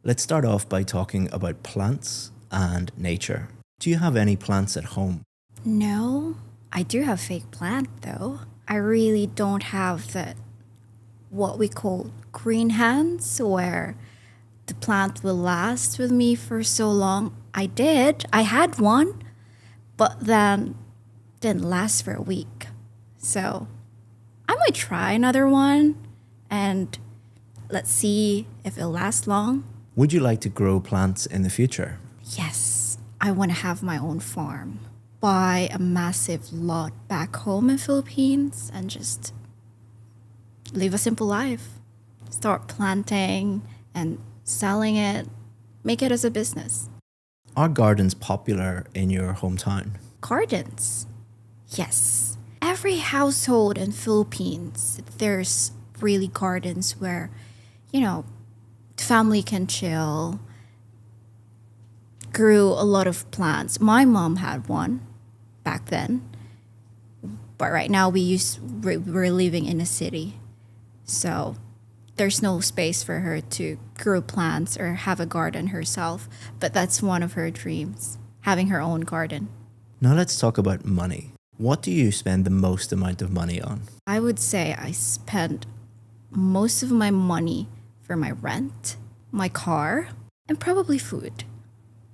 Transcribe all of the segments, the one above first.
Let's start off by talking about plants and nature. Do you have any plants at home? No, I do have fake plant though. I really don't have what we call green hands where the plant will last with me for so long. I had one, but then didn't last for a week. So I might try another one and let's see if it'll last long. Would you like to grow plants in the future? Yes, I want to have my own farm. Buy a massive lot back home in Philippines and just live a simple life. Start planting and selling it. Make it as a business. Are gardens popular in your hometown? Gardens. Yes. Every household in Philippines, there's really gardens where, family can chill. Grew a lot of plants. My mom had one back then. But right now we're living in a city. So there's no space for her to grow plants or have a garden herself. But that's one of her dreams, having her own garden. Now let's talk about money. What do you spend the most amount of money on? I would say I spend most of my money for my rent, my car, and probably food.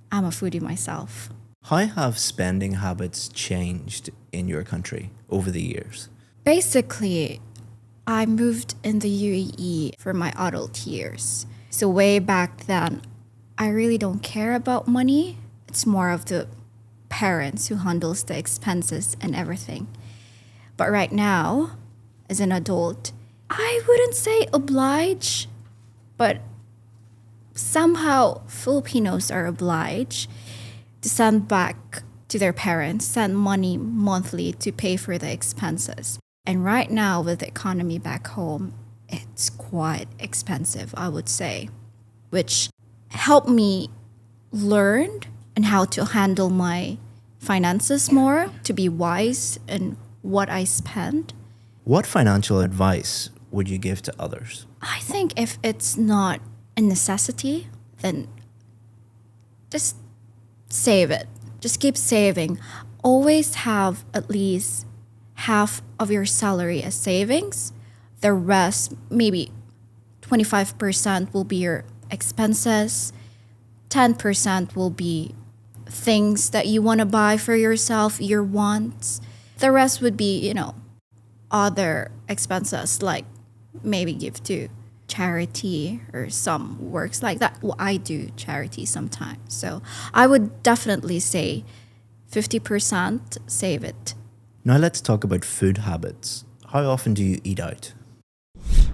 I'm a foodie myself. How have spending habits changed in your country over the years? Basically, I moved in the UAE for my adult years. So way back then, I really don't care about money. It's more of the parents who handles the expenses and everything. But right now, as an adult, I wouldn't say oblige, but somehow Filipinos are obliged to send back to their parents, send money monthly to pay for the expenses. And right now with the economy back home, it's quite expensive, I would say, which helped me learn and how to handle my finances more, to be wise in what I spend. What financial advice would you give to others? I think if it's not a necessity, then just save it. Just keep saving. Always have at least half of your salary as savings. The rest, maybe 25% will be your expenses. 10% will be things that you want to buy for yourself, your wants. The rest would be, other expenses like maybe give to charity or some works like that. Well, I do charity sometimes. So I would definitely say 50% save it. Now let's talk about food habits. How often do you eat out?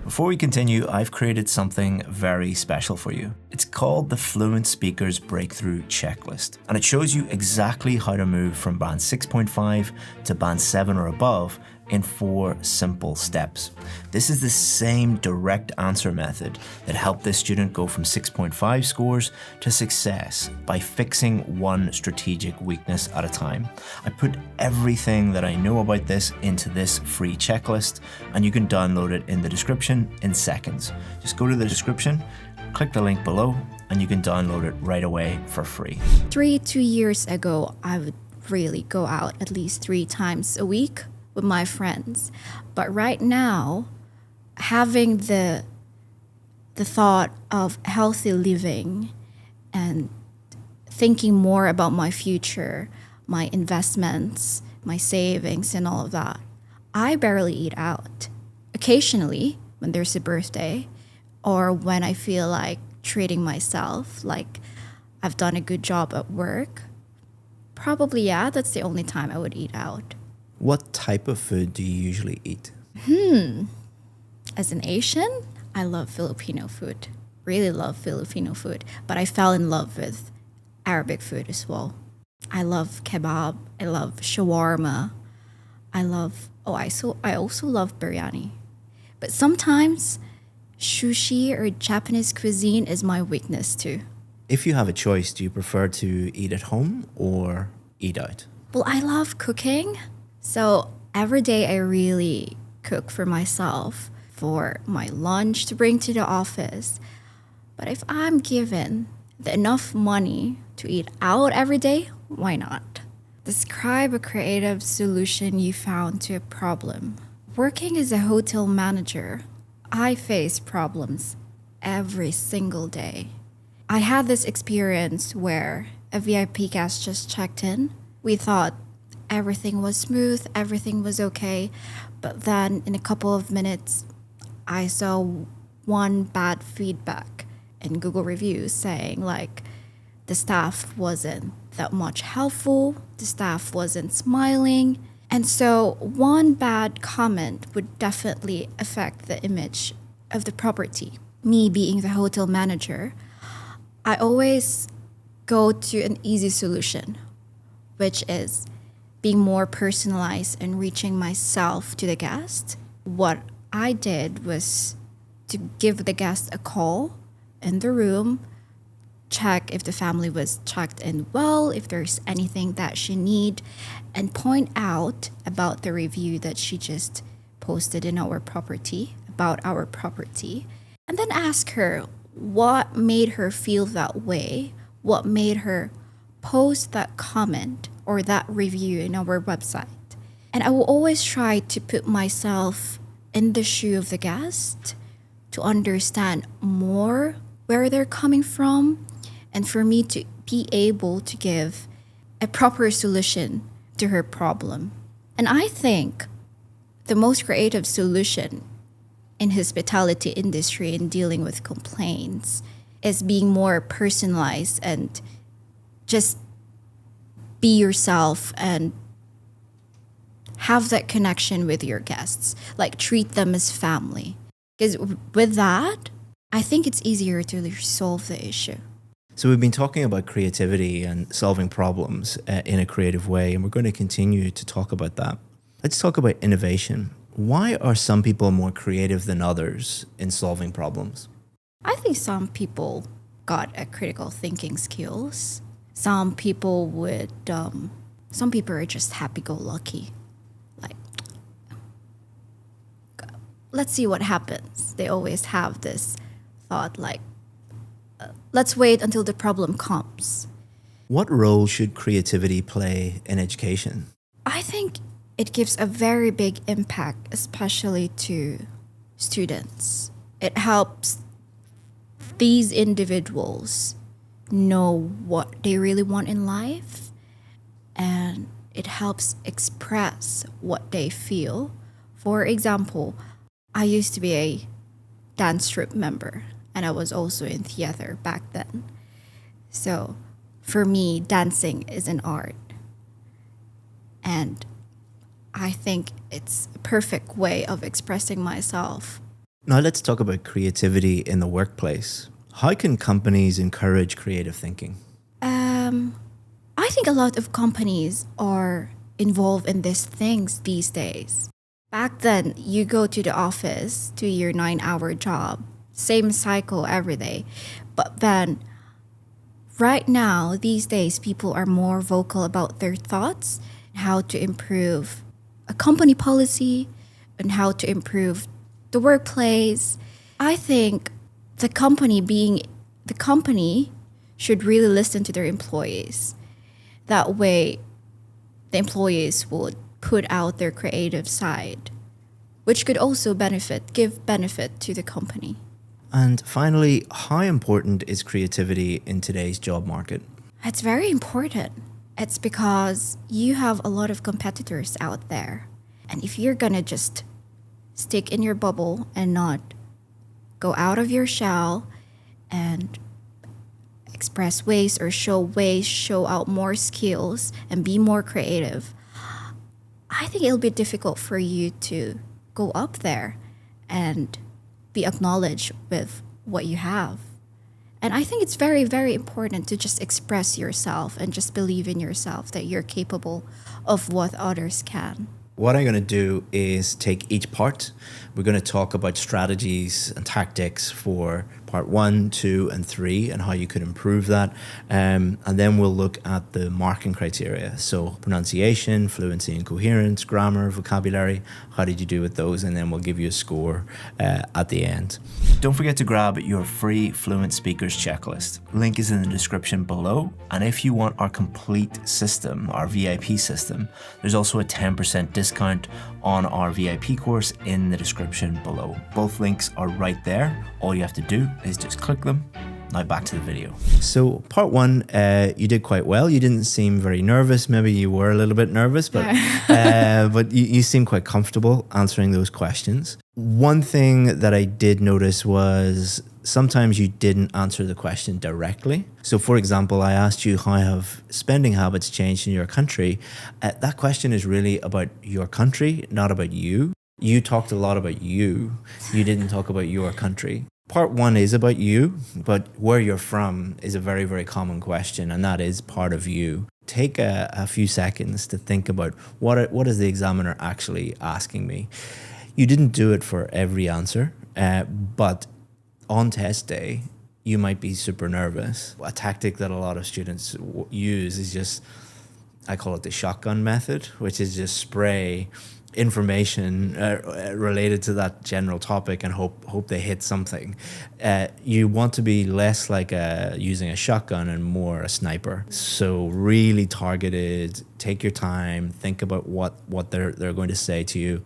Before we continue, I've created something very special for you. It's called the Fluent Speakers Breakthrough Checklist, and it shows you exactly how to move from band 6.5 to band 7 or above in 4 simple steps. This is the same direct answer method that helped this student go from 6.5 scores to success by fixing one strategic weakness at a time. I put everything that I know about this into this free checklist, and you can download it in the description in seconds. Just go to the description, click the link below, and you can download it right away for free. 2 years ago, I would really go out at least 3 times a week with my friends. But right now, having the thought of healthy living and thinking more about my future, my investments, my savings and all of that, I barely eat out. Occasionally, when there's a birthday or when I feel like treating myself, like I've done a good job at work, probably, yeah, that's the only time I would eat out. What type of food do you usually eat? As an Asian, I love Filipino food. Really love Filipino food. But I fell in love with Arabic food as well. I love kebab. I love shawarma. I also love biryani. But sometimes sushi or Japanese cuisine is my weakness too. If you have a choice, do you prefer to eat at home or eat out? Well, I love cooking. So every day I really cook for myself, for my lunch to bring to the office. But if I'm given enough money to eat out every day, why not? Describe a creative solution you found to a problem. Working as a hotel manager, I face problems every single day. I had this experience where a VIP guest just checked in. We thought everything was smooth, everything was okay, but then in a couple of minutes, I saw one bad feedback in Google reviews saying like the staff wasn't that much helpful, the staff wasn't smiling. And so one bad comment would definitely affect the image of the property. Me being the hotel manager, I always go to an easy solution, which is being more personalized and reaching myself to the guest. What I did was to give the guest a call in the room, check if the family was checked in well, if there's anything that she need, and point out about the review that she just posted in our property, about our property, and then ask her what made her feel that way, what made her post that comment or that review in our website. And I will always try to put myself in the shoe of the guest to understand more where they're coming from, and for me to be able to give a proper solution to her problem. And I think the most creative solution in hospitality industry in dealing with complaints is being more personalized and just be yourself and have that connection with your guests, like treat them as family. Because with that, I think it's easier to resolve the issue. So we've been talking about creativity and solving problems in a creative way, and we're going to continue to talk about that. Let's talk about innovation. Why are some people more creative than others in solving problems? I think some people got a critical thinking skills. Some people are just happy-go-lucky. Like, let's see what happens. They always have this thought like, let's wait until the problem comes. What role should creativity play in education? I think it gives a very big impact, especially to students. It helps these individuals know what they really want in life, and it helps express what they feel. For example, I used to be a dance troupe member, and I was also in theater back then. So for me, dancing is an art. And I think it's a perfect way of expressing myself. Now let's talk about creativity in the workplace. How can companies encourage creative thinking? I think a lot of companies are involved in these things these days. Back then, you go to the office, to your 9-hour job, same cycle every day. But then, right now, these days, people are more vocal about their thoughts, how to improve a company policy, and how to improve the workplace. I think the company should really listen to their employees. That way, the employees would put out their creative side, which could also give benefit to the company. And finally, how important is creativity in today's job market? It's very important. It's because you have a lot of competitors out there. And if you're gonna just stick in your bubble and not go out of your shell and express ways or show out more skills and be more creative, I think it'll be difficult for you to go up there and be acknowledged with what you have. And I think it's very, very important to just express yourself and just believe in yourself that you're capable of what others can. What I'm going to do is take each part. We're going to talk about strategies and tactics for part 1, 2, and 3 and how you could improve that. And then we'll look at the marking criteria. So pronunciation, fluency and coherence, grammar, vocabulary. How did you do with those? And then we'll give you a score at the end. Don't forget to grab your free Fluent Speakers checklist. Link is in the description below. And if you want our complete system, our VIP system, there's also a 10% discount on our VIP course in the description below. Both links are right there. All you have to do is just click them. Now back to the video. So part 1, you did quite well. You didn't seem very nervous. Maybe you were a little bit nervous, but but you seem quite comfortable answering those questions. One thing that I did notice was sometimes you didn't answer the question directly. So for example, I asked you, how have spending habits changed in your country? That question is really about your country, not about you. You talked a lot about you. You didn't talk about your country. Part 1 is about you, but where you're from is a very, very common question, and that is part of you. Take a few seconds to think about what is the examiner actually asking me. You didn't do it for every answer, but on test day, you might be super nervous. A tactic that a lot of students use is just, I call it the shotgun method, which is just spray information related to that general topic and hope they hit something. You want to be less like using a shotgun and more a sniper. So really targeted, take your time, think about what they're going to say to you.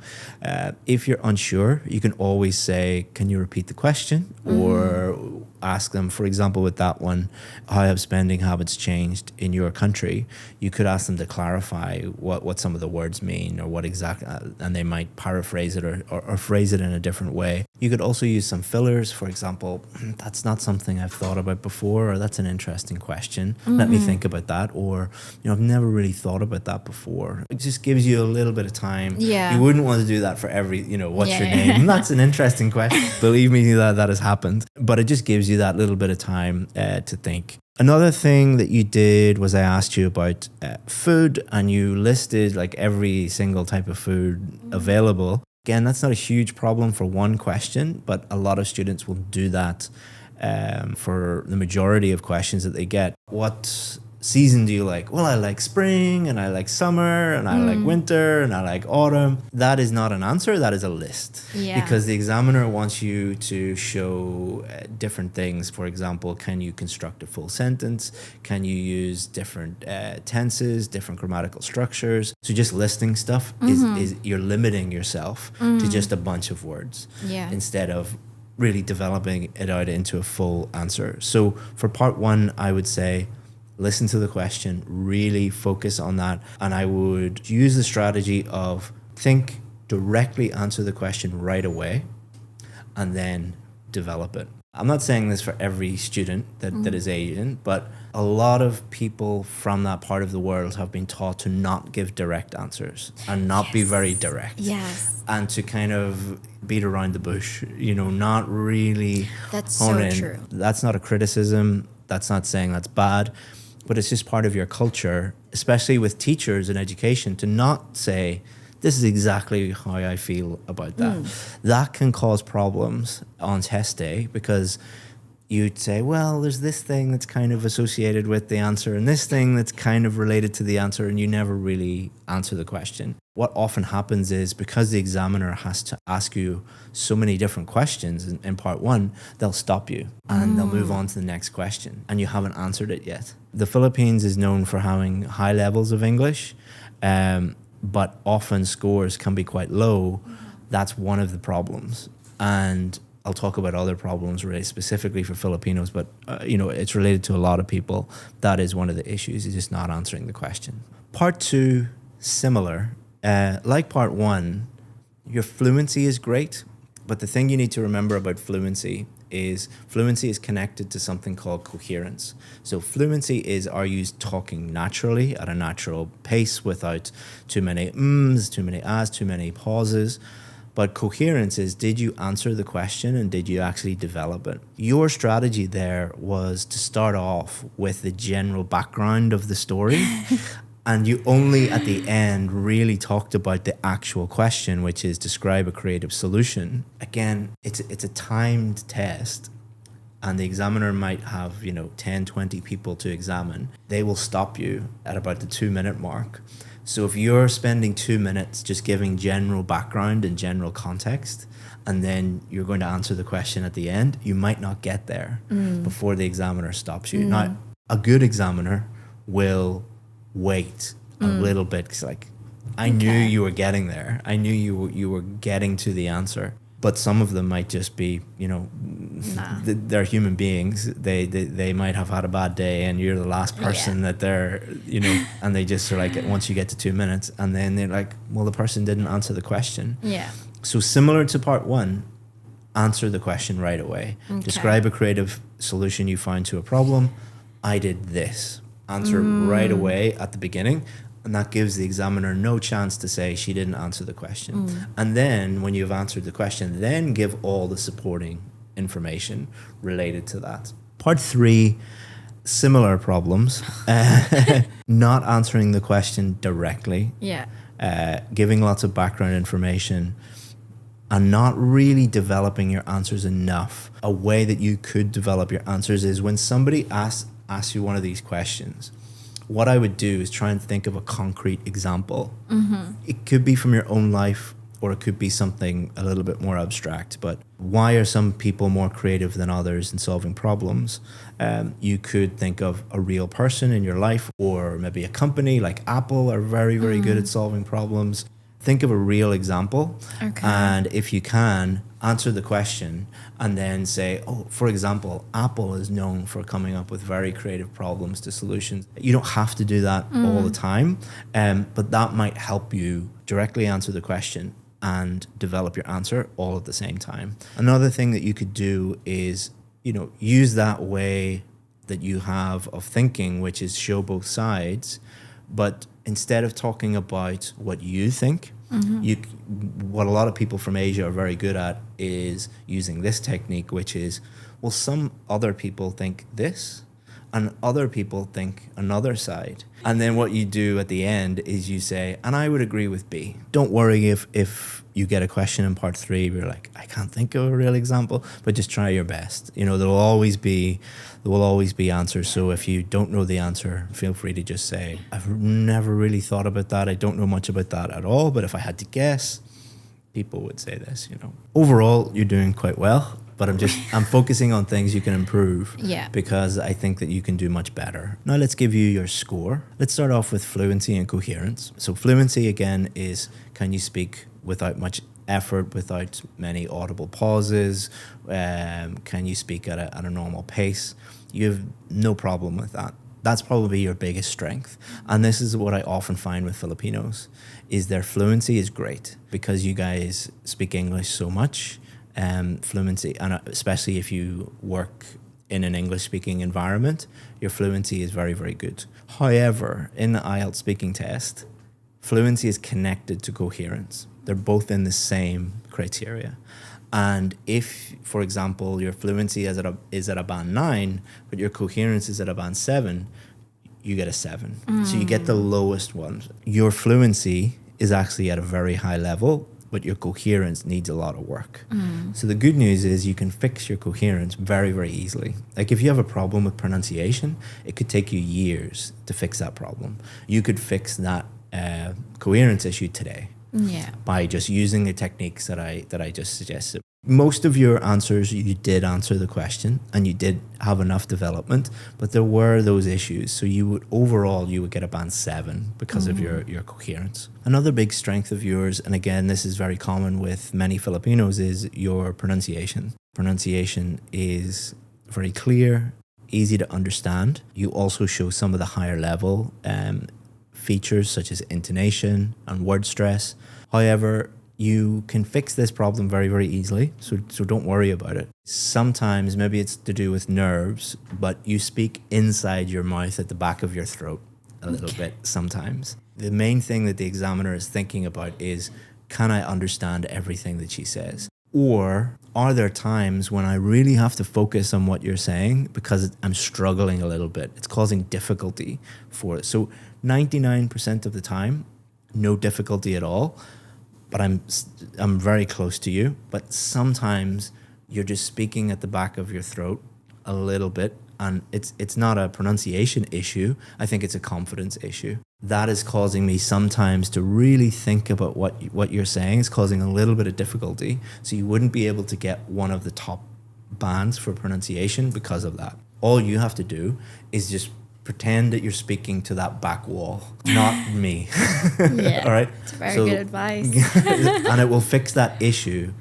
If you're unsure, you can always say, can you repeat the question? Or ask them, for example, with that one, how have spending habits changed in your country? You could ask them to clarify what some of the words mean or what exactly, and they might paraphrase it or phrase it in a different way. You could also use some fillers. For example, that's not something I've thought about before, or that's an interesting question. Let me think about that. Or, I've never really thought about that before. It just gives you a little bit of time. Yeah. You wouldn't want to do that for every, what's your name? That's an interesting question. Believe me, that has happened. But it just gives you that little bit of time to think. Another thing that you did was I asked you about food, and you listed like every single type of food available. Again, that's not a huge problem for one question, but a lot of students will do that for the majority of questions that they get. What season do you like? Well, I like spring, and I like summer, and I like winter, and I like autumn. That is not an answer, that is a list. Yeah. Because the examiner wants you to show different things. For example, can you construct a full sentence? Can you use different tenses, different grammatical structures? So just listing stuff is you're limiting yourself to just a bunch of words instead of really developing it out into a full answer. So for part 1, I would say, listen to the question, really focus on that. And I would use the strategy of think, directly answer the question right away, and then develop it. I'm not saying this for every student that is Asian, but a lot of people from that part of the world have been taught to not give direct answers and not be very direct. Yes. And to kind of beat around the bush, not really That's hone so in. true. That's not a criticism. That's not saying that's bad. But it's just part of your culture, especially with teachers in education, to not say, this is exactly how I feel about that. That can cause problems on test day, because you'd say, well, there's this thing that's kind of associated with the answer and this thing that's kind of related to the answer, and you never really answer the question. What often happens is, because the examiner has to ask you so many different questions in part 1, they'll stop you and they'll move on to the next question, and you haven't answered it yet. The Philippines is known for having high levels of English, but often scores can be quite low. That's one of the problems. And I'll talk about other problems really specifically for Filipinos, but it's related to a lot of people. That is one of the issues, is just not answering the question. Part 2, similar. Like part 1, your fluency is great, but the thing you need to remember about fluency is connected to something called coherence. So fluency is, are you talking naturally at a natural pace without too many ums, too many ahs, too many pauses? But coherence is, did you answer the question and did you actually develop it? Your strategy there was to start off with the general background of the story And you only at the end really talked about the actual question, which is describe a creative solution. Again, it's a timed test, and the examiner might have, 10, 20 people to examine. They will stop you at about the 2-minute mark. So if you're spending 2 minutes just giving general background and general context, and then you're going to answer the question at the end, you might not get there before the examiner stops you. Now, a good examiner will wait a little bit, because I knew you were getting there. I knew you were getting to the answer. But some of them might just be, they're human beings. They might have had a bad day, and you're the last person that they're, and they just are like, once you get to 2 minutes, and then they're like, well, the person didn't answer the question. Yeah. So similar to part 1, answer the question right away. Okay. Describe a creative solution you find to a problem. I did this. Answer right away at the beginning. And that gives the examiner no chance to say she didn't answer the question. And then when you've answered the question, then give all the supporting information related to that. Part 3, similar problems. Not answering the question directly. Yeah. Giving lots of background information, and not really developing your answers enough. A way that you could develop your answers is when somebody asks you one of these questions, what I would do is try and think of a concrete example. It could be from your own life, or it could be something a little bit more abstract. But why are some people more creative than others in solving problems? You could think of a real person in your life, or maybe a company like Apple are very, very good at solving problems. Think of a real example. Okay. And if you can, answer the question and then say, for example, Apple is known for coming up with very creative problems to solutions. You don't have to do that all the time, but that might help you directly answer the question and develop your answer all at the same time. Another thing that you could do is, use that way that you have of thinking, which is show both sides, but instead of talking about what you think, what a lot of people from Asia are very good at is using this technique, which is, well, some other people think this, and other people think another side. And then what you do at the end is you say, and I would agree with B. Don't worry if you get a question in part 3, you're like, I can't think of a real example, but just try your best. There will always be answers. So if you don't know the answer, feel free to just say, I've never really thought about that. I don't know much about that at all, but if I had to guess, people would say this, Overall, you're doing quite well. But I'm focusing on things you can improve, because I think that you can do much better. Now let's give you your score. Let's start off with fluency and coherence. So fluency, again, is can you speak without much effort, without many audible pauses? Can you speak at a normal pace? You have no problem with that. That's probably your biggest strength. And this is what I often find with Filipinos, is their fluency is great because you guys speak English so much. Fluency, and especially if you work in an English-speaking environment, your fluency is very, very good. However, in the IELTS speaking test, fluency is connected to coherence. They're both in the same criteria. And if, for example, your fluency is at a band 9, but your coherence is at a band 7, you get a 7. So you get the lowest one. Your fluency is actually at a very high level, but your coherence needs a lot of work. So the good news is you can fix your coherence very, very easily. Like if you have a problem with pronunciation, it could take you years to fix that problem. You could fix that coherence issue today by just using the techniques that I just suggested. Most of your answers, you did answer the question and you did have enough development, but there were those issues. So you would get a band 7 because of your coherence. Another big strength of yours, and again, this is very common with many Filipinos, is your pronunciation. Pronunciation is very clear, easy to understand. You also show some of the higher level features such as intonation and word stress. However, you can fix this problem very, very easily, so don't worry about it. Sometimes maybe it's to do with nerves, but you speak inside your mouth at the back of your throat a little bit sometimes. The main thing that the examiner is thinking about is, can I understand everything that she says? Or are there times when I really have to focus on what you're saying because I'm struggling a little bit? It's causing difficulty for it. So 99% of the time, no difficulty at all, but I'm very close to you. But sometimes you're just speaking at the back of your throat a little bit, and it's not a pronunciation issue. I think it's a confidence issue. That is causing me sometimes to really think about what you're saying. It's causing a little bit of difficulty. So you wouldn't be able to get one of the top bands for pronunciation because of that. All you have to do is just pretend that you're speaking to that back wall, not me. Yeah. All right? It's very good advice. And it will fix that issue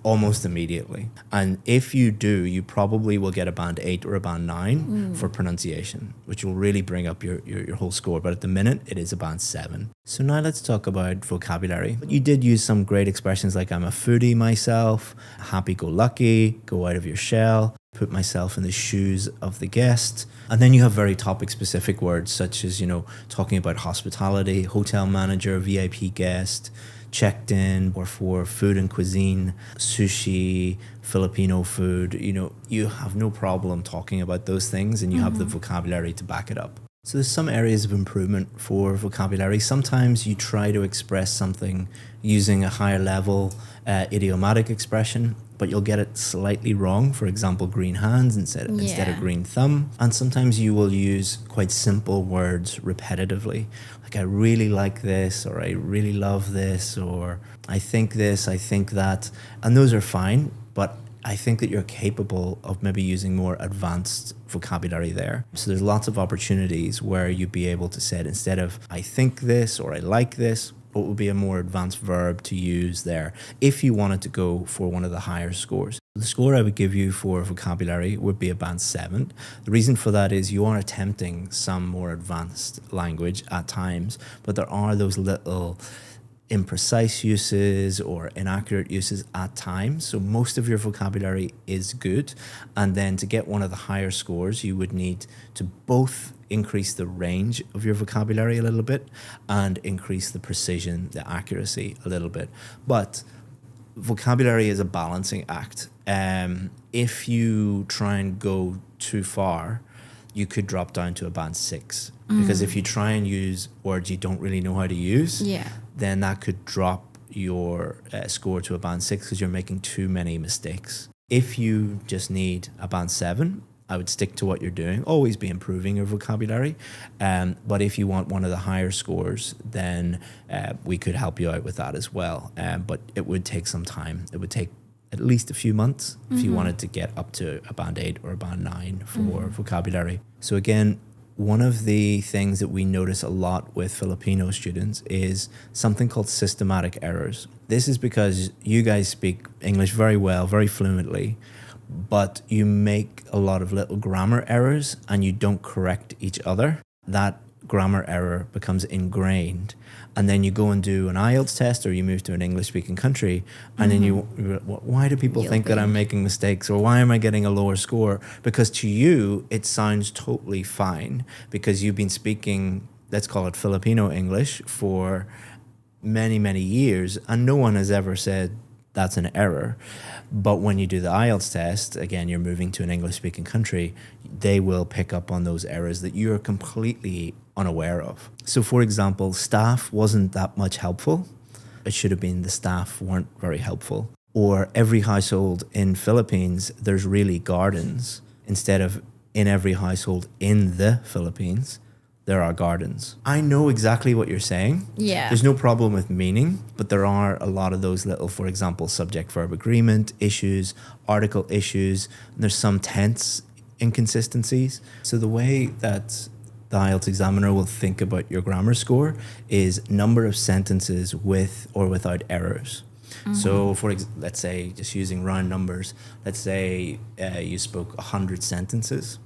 almost immediately. And if you do, you probably will get a band 8 or a band 9 for pronunciation, which will really bring up your whole score. But at the minute, it is a band 7. So now let's talk about vocabulary. You did use some great expressions like I'm a foodie myself, happy-go-lucky, go out of your shell, put myself in the shoes of the guest. And then you have very topic-specific words such as, talking about hospitality, hotel manager, VIP guest, checked in, or for food and cuisine, sushi, Filipino food. You have no problem talking about those things, and you have the vocabulary to back it up. So there's some areas of improvement for vocabulary. Sometimes you try to express something using a higher level idiomatic expression, but you'll get it slightly wrong. For example, green hands instead of green thumb. And sometimes you will use quite simple words repetitively. Like, I really like this, or I really love this, or I think this, I think that. And those are fine, but I think that you're capable of maybe using more advanced vocabulary there. So there's lots of opportunities where you'd be able to say it instead of I think this or I like this, what would be a more advanced verb to use there if you wanted to go for one of the higher scores. The score I would give you for vocabulary would be a band 7. The reason for that is you are attempting some more advanced language at times, but there are those little imprecise uses or inaccurate uses at times. So most of your vocabulary is good. And then to get one of the higher scores, you would need to both increase the range of your vocabulary a little bit and increase the precision, the accuracy a little bit. But vocabulary is a balancing act. If you try and go too far, you could drop down to a band 6. Because if you try and use words you don't really know how to use, then that could drop your score to a band 6 because you're making too many mistakes. If you just need a band 7, I would stick to what you're doing. Always be improving your vocabulary. But if you want one of the higher scores, then we could help you out with that as well. But it would take some time. It would take at least a few months if you wanted to get up to a band 8 or a band 9 for vocabulary. So again, one of the things that we notice a lot with Filipino students is something called systematic errors. This is because you guys speak English very well, very fluently, but you make a lot of little grammar errors and you don't correct each other. That grammar error becomes ingrained. And then you go and do an IELTS test or you move to an English-speaking country and then why do people think that I'm making mistakes, or why am I getting a lower score? Because to you, it sounds totally fine because you've been speaking, let's call it Filipino English, for many, many years and no one has ever said that's an error. But when you do the IELTS test, again, you're moving to an English-speaking country, they will pick up on those errors that you're completely unaware of. So, for example, staff wasn't that much helpful. It should have been the staff weren't very helpful. Or every household in Philippines, there's really gardens. Instead of in every household in the Philippines, there are gardens. I know exactly what you're saying. Yeah. There's no problem with meaning, but there are a lot of those little, for example, subject-verb agreement issues, article issues, and there's some tense inconsistencies. So the way that the IELTS examiner will think about your grammar score is number of sentences with or without errors. So let's say, just using round numbers, let's say you spoke 100 sentences.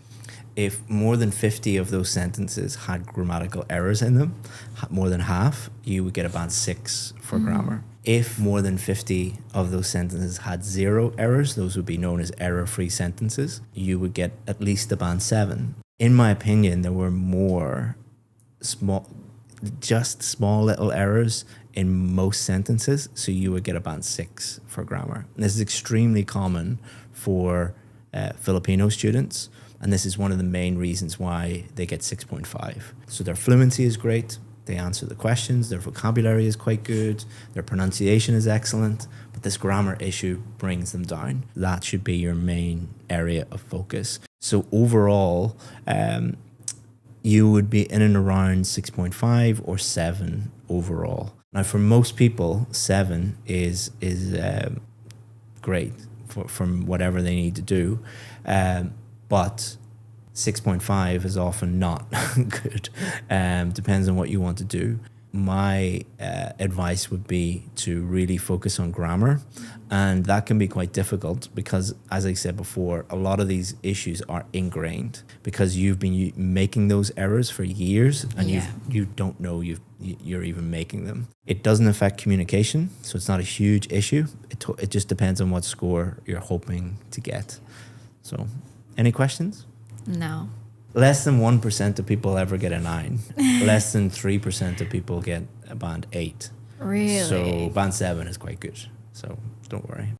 If more than 50 of those sentences had grammatical errors in them, more than half, you would get a band 6 for grammar. If more than 50 of those sentences had 0 errors, those would be known as error-free sentences, you would get at least a band 7. In my opinion, there were more just small little errors in most sentences, so you would get a band 6 for grammar. And this is extremely common for Filipino students, and this is one of the main reasons why they get 6.5. So their fluency is great, they answer the questions, their vocabulary is quite good, their pronunciation is excellent, but this grammar issue brings them down. That should be your main area of focus. So overall, you would be in and around 6.5 or 7 overall. Now, for most people, 7 is great from whatever they need to do, but 6.5 is often not good. Depends on what you want to do. My advice would be to really focus on grammar, and that can be quite difficult because, as I said before, a lot of these issues are ingrained because you've been making those errors for years, and you don't know you're even making them. It doesn't affect communication, so it's not a huge issue. It just depends on what score you're hoping to get. So, any questions? No. Less than 1% of people ever get a 9. Less than 3% of people get a band 8. Really? So band 7 is quite good. So don't worry.